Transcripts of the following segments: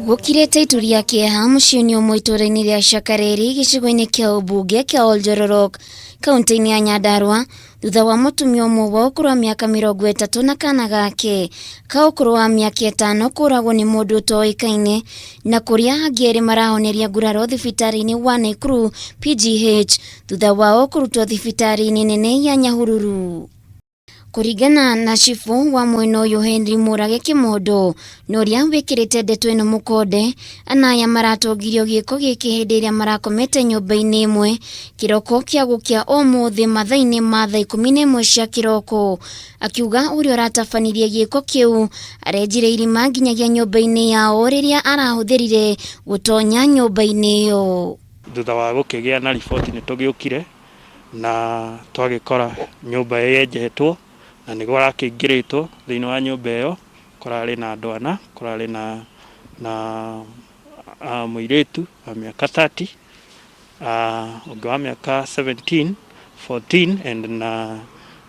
Gukirete ituria kieha muciini umwe itura-ini ria Shakareri gicigo-ini kia ubunge kia Oljororok kaunti-ini ya Nyandarua thutha wa mutumia umwe wa ukuru wa miaka 30 na kana gake ka ukuru wa miaka 5 kuragwo ni mundu utoikaine na kuria angi eri marahoneria nguraro thibitari-ini wa Nakuru PGH thutha wa kurutwo thibitari-ini nene ya Nyahururu. Kuringana na chifu wa mwena uyu Henry Murage Kimondo noria wikirite ndeto ino mukonde anaya maratongirio giiko giki hindi iria marakomete nyumba-ini imwe kiroko kia gukia umuthi mathaa-ini ma thaa 11 cia kiroko, akiuga uria ratabanirie giiko kiu arenjire irima nginyagia nyumba-ini yao riria arahuthirire gutonya nyumba-ini iyo. Thutha wa gukigia na riboti ni tugiukire na twagikora nyumba yenjetwo na niguo arakĩingĩrĩtwo thĩinĩ wa nyũmba ĩyo kũrarĩ na andũ ana, kũrarĩ na mũirĩtu wa mĩaka 30, ũngĩ wa mĩaka 17, 14 and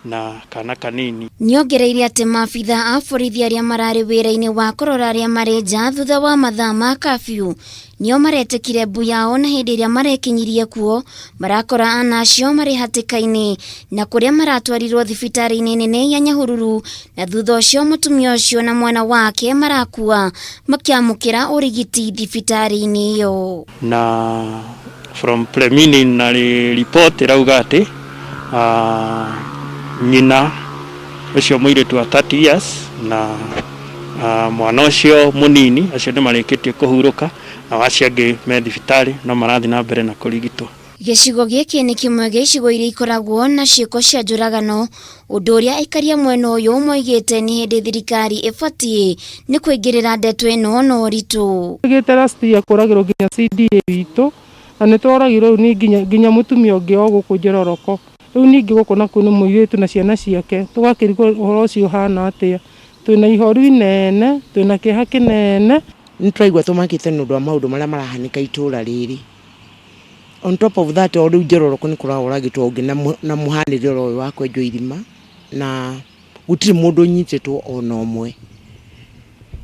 na kana kanini. Niongereire ati maabitha a borithi aria marari wira-ini wa kurora aria mari nja thutha wa mathaa ma kafyu nio maretekire mbu yao na hindi iria marekinyirie kuo marakora anacio mari hatikaini na kuria maratwarirwo thibitari-ini nene ya Nyahururu na thutha ucio mutumia ucio na mwana wake marakua makiamukira urigiti thibitari-ini iyo. Na from preliminary report irauga ati nyina ucio muiritu wa 30 years na mwana ucio munini acio ni marikitie kuhuruka na wacio angi me thibitari no marathi na mbere na kurigitwo. Gicigo giki ni kimwe gia icigo iria ikoragwo na ciiko cia njuragano undu uria aikaria mwena uyu moigite ni hindi thirikari ibatie ni kuingirira ndeto ino na uritu. Giterastia kuragirwo nginya CDA witu na ni twaragirwo ni nginya mutumia ungi o guku Njororoko. Riu ningi guku naku ni muiritu na ciana ciake tugakirigwo uhoro ucio hana atia twina ihoru inene twina kiha kinene nitwaigua tumakite nundu wa maundu maria marahanika itura riri. On top of that riu Njororoko ni kuragitwo ungi na muhanire uyu wa kwenjwo irima na gutiri mundu nyititwo ona umwe.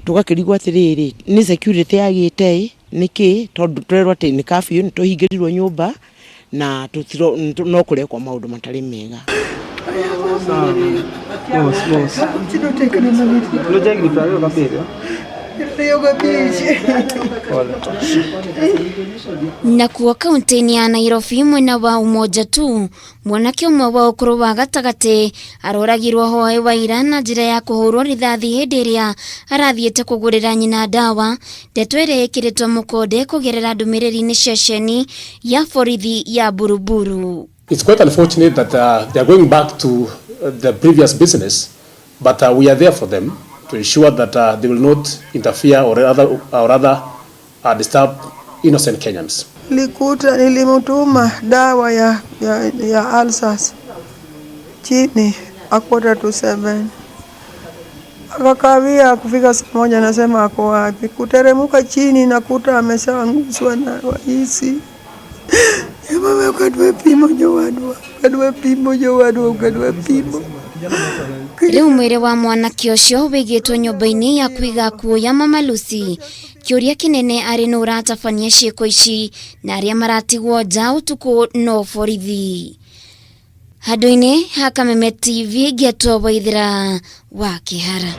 Tugakirigwo atiriri ni security yagite niki tondu turerwo ati ni kafyu ni tuhingirirwo nyumba na tutiro no kure kwa maundu matari mega. Na kuwa kaunti-ini ya Nairobi mwena wa Umoja tu mwanake umwe wa ukuru wa gatagati aroragirwo hoe waira na njira ya kuhurwo rithathi hindi iria arathiete kugurira nyina dawa. Ndeto iria ikiritwo mukonde kugerera ndumiriri-ini ceceni ya borithi ya Buruburu. It's quite unfortunate that they are going back to the previous business, but we are there for them to ensure that they will not interfere or rather disturb innocent Kenyans. Nilimutuma dawa ya ulcers chini a 6:45. Akakawia kufika saa 1 anasema ako wapi. Kuteremuka chini nakuta ameshaanguswa na wahisi. Mama ukadwe pimo jowadwa. Riu mwire wa mwanake ucio wigitwo nyumba-ini ya kwiga kuo ya Mama Lucy. Kiuria kinene ari no ratabania ciiko ici na aria maratigwo nja utuku no borithi. Handu-ini ha Kameme TV Geto Waithira wa Kihara.